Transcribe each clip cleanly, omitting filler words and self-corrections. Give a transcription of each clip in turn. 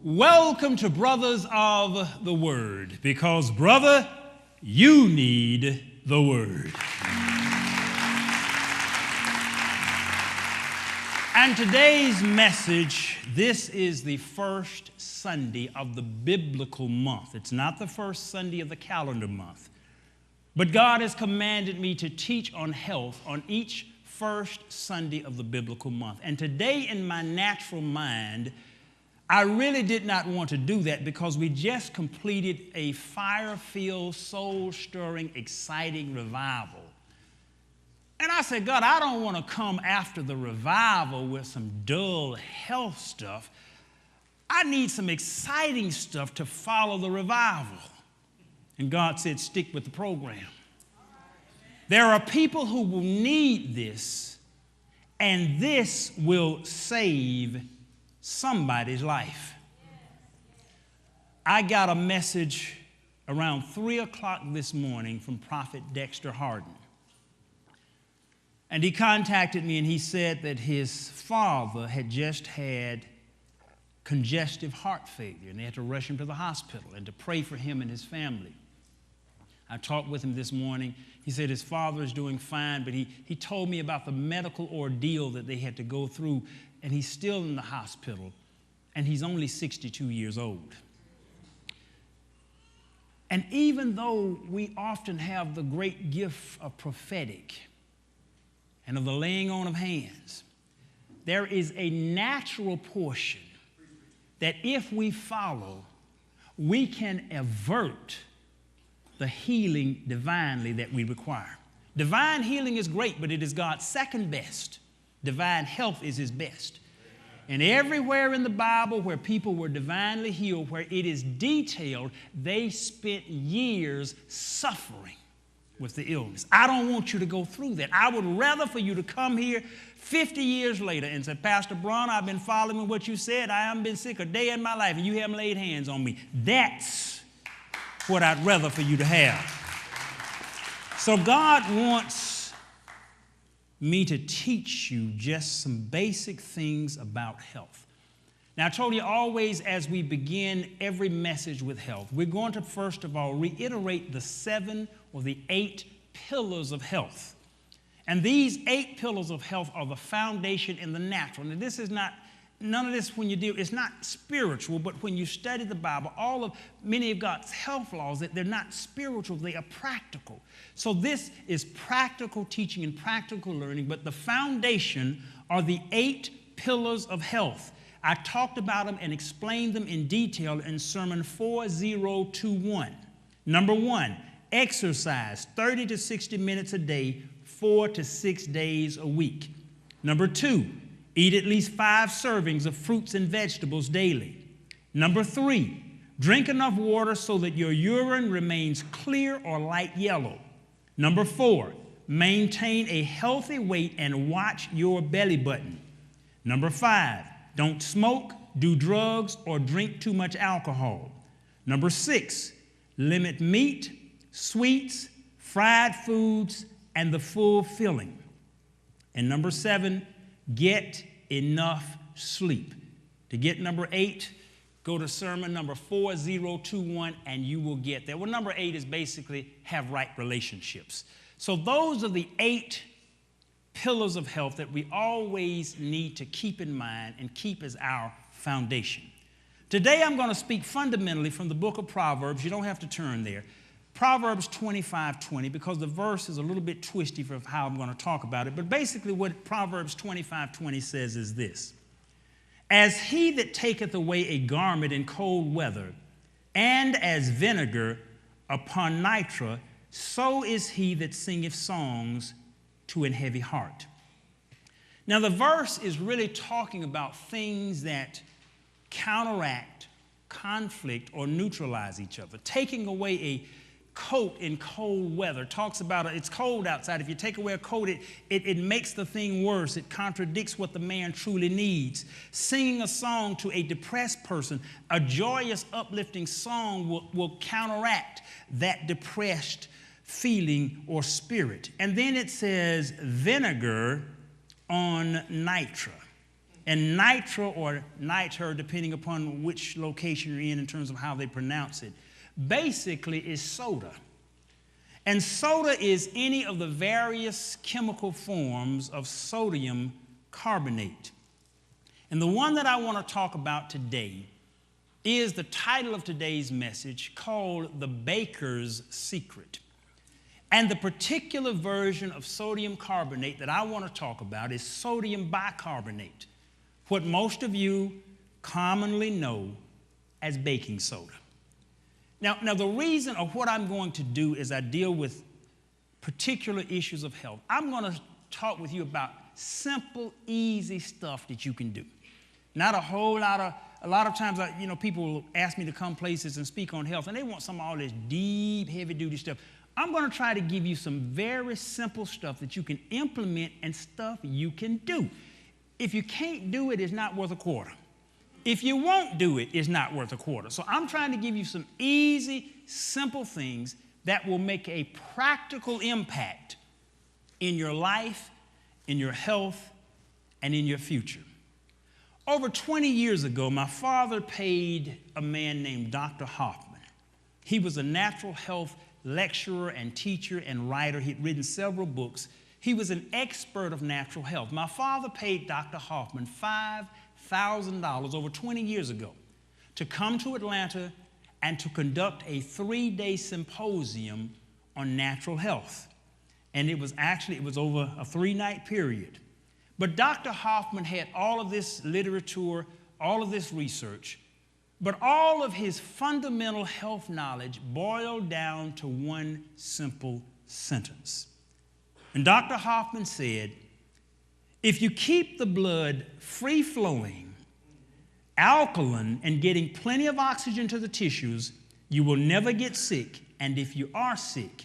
Welcome to Brothers of the Word, because, brother, you need the Word. And today's message, this is the first Sunday of the biblical month. It's not the first Sunday of the calendar month. But God has commanded me to teach on health on each first Sunday of the biblical month. And today, in my natural mind, I really did not want to do that because we just completed a fire-filled, soul-stirring, exciting revival. And I said, God, I don't want to come after the revival with some dull health stuff. I need some exciting stuff to follow the revival. And God said, stick with the program. There are people who will need this, and this will save somebody's life. I got a message around 3 o'clock this morning from Prophet Dexter Harden. And he contacted me and he said that his father had just had congestive heart failure and they had to rush him to the hospital and to pray for him and his family. I talked with him this morning. He said his father is doing fine, but he told me about the medical ordeal that they had to go through, and he's still in the hospital, and he's only 62 years old. And even though we often have the great gift of prophetic and of the laying on of hands, there is a natural portion that if we follow, we can avert the healing divinely that we require. Divine healing is great, but it is God's second best. Divine health is his best. And everywhere in the Bible where people were divinely healed, where it is detailed, they spent years suffering with the illness. I don't want you to go through that. I would rather for you to come here 50 years later and say, Pastor Bronner, I've been following what you said. I haven't been sick a day in my life, and you haven't laid hands on me. That's what I'd rather for you to have. So God wants me to teach you just some basic things about health. Now, I told you always as we begin every message with health, we're going to first of all reiterate the 7 or the 8 pillars of health. And these 8 pillars of health are the foundation in the natural. Now, this is not, none of this when you deal, it's not spiritual, but when you study the Bible, many of God's health laws, they're not spiritual, they are practical. So this is practical teaching and practical learning, but the foundation are the 8 pillars of health. I talked about them and explained them in detail in Sermon 4021. Number 1, exercise 30 to 60 minutes a day, 4 to 6 days a week. Number 2, eat at least 5 servings of fruits and vegetables daily. Number 3, drink enough water so that your urine remains clear or light yellow. Number 4, maintain a healthy weight and watch your belly button. Number 5, don't smoke, do drugs, or drink too much alcohol. Number 6, limit meat, sweets, fried foods, and the full filling. And number 7, get enough sleep. To get number 8, go to sermon number 4021 and you will get there. Well, number 8 is basically have right relationships. So those are the 8 pillars of health that we always need to keep in mind and keep as our foundation. Today I'm going to speak fundamentally from the book of Proverbs. You don't have to turn there. Proverbs 25:20, because the verse is a little bit twisty for how I'm going to talk about it. But basically what Proverbs 25:20 says is this: as he that taketh away a garment in cold weather, and as vinegar upon nitre, so is he that singeth songs to an heavy heart. Now the verse is really talking about things that counteract, conflict, or neutralize each other. Taking away a coat in cold weather talks about it's cold outside. If you take away a coat, it makes the thing worse. It contradicts what the man truly needs. Singing a song to a depressed person, a joyous, uplifting song will counteract that depressed feeling or spirit. And then it says vinegar on nitre. And nitro or niter, depending upon which location you're in terms of how they pronounce it, basically is soda. And soda is any of the various chemical forms of sodium carbonate. And the one that I want to talk about today is the title of today's message, called The Baker's Secret. And the particular version of sodium carbonate that I want to talk about is sodium bicarbonate, what most of you commonly know as baking soda. Now, the reason of what I'm going to do is I deal with particular issues of health. I'm going to talk with you about simple, easy stuff that you can do. Not a whole lot of, a lot of times, people will ask me to come places and speak on health, and they want some of all this deep, heavy-duty stuff. I'm going to try to give you some very simple stuff that you can implement and stuff you can do. If you can't do it, it's not worth a quarter. If you won't do it, it's not worth a quarter. So I'm trying to give you some easy, simple things that will make a practical impact in your life, in your health, and in your future. Over 20 years ago, my father paid a man named Dr. Hoffman. He was a natural health lecturer and teacher and writer. He'd written several books. He was an expert of natural health. My father paid Dr. Hoffman $5,000 over 20 years ago to come to Atlanta and to conduct a 3-day symposium on natural health. And it was over a 3-night period. But Dr. Hoffman had all of this literature, all of this research, but all of his fundamental health knowledge boiled down to one simple sentence. And Dr. Hoffman said, if you keep the blood free-flowing, alkaline, and getting plenty of oxygen to the tissues, you will never get sick, and if you are sick,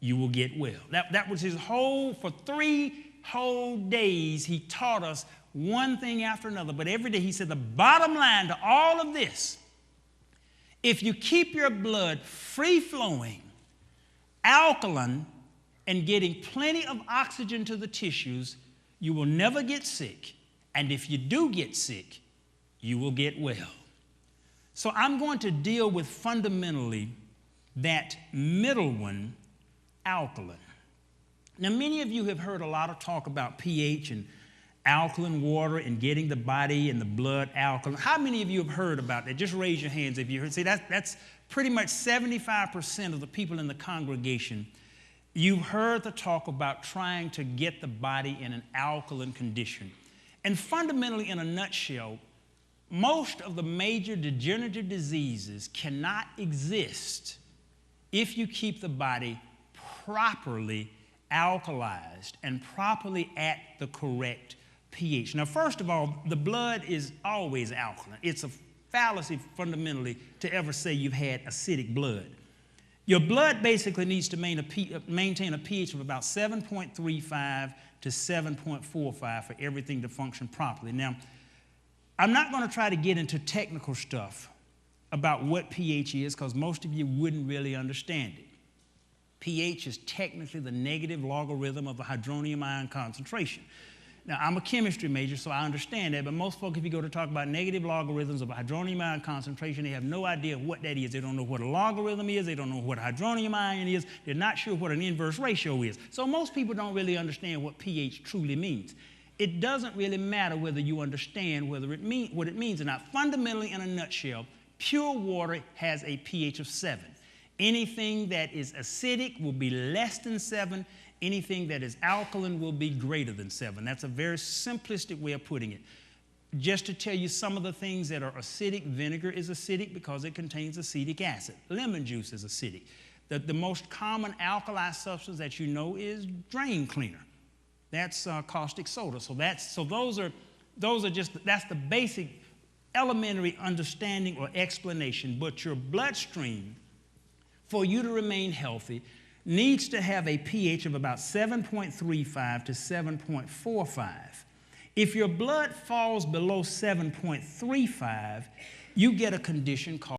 you will get well. That was his for 3 whole days, he taught us one thing after another. But every day he said the bottom line to all of this, if you keep your blood free-flowing, alkaline, and getting plenty of oxygen to the tissues, you will never get sick. And if you do get sick, you will get well. So I'm going to deal with fundamentally that middle one, alkaline. Now, many of you have heard a lot of talk about pH and alkaline water and getting the body and the blood alkaline. How many of you have heard about that? Just raise your hands if you heard. See, that's pretty much 75% of the people in the congregation. You've heard the talk about trying to get the body in an alkaline condition. And fundamentally, in a nutshell, most of the major degenerative diseases cannot exist if you keep the body properly alkalized and properly at the correct pH. Now, first of all, the blood is always alkaline. It's a fallacy fundamentally to ever say you've had acidic blood. Your blood basically needs to maintain a pH of about 7.35 to 7.45 for everything to function properly. Now, I'm not going to try to get into technical stuff about what pH is because most of you wouldn't really understand it. pH is technically the negative logarithm of the hydronium ion concentration. Now, I'm a chemistry major, so I understand that, but most folks, if you go to talk about negative logarithms of a hydronium ion concentration, they have no idea what that is. They don't know what a logarithm is. They don't know what a hydronium ion is. They're not sure what an inverse ratio is. So most people don't really understand what pH truly means. It doesn't really matter whether you understand what it means or not. Fundamentally, in a nutshell, pure water has a pH of 7. Anything that is acidic will be less than 7. Anything that is alkaline will be greater than 7. That's a very simplistic way of putting it. Just to tell you some of the things that are acidic, vinegar is acidic because it contains acetic acid. Lemon juice is acidic. The most common alkali substance that you know is drain cleaner. That's caustic soda. That's the basic elementary understanding or explanation. But your bloodstream, for you to remain healthy, needs to have a pH of about 7.35 to 7.45. If your blood falls below 7.35, you get a condition called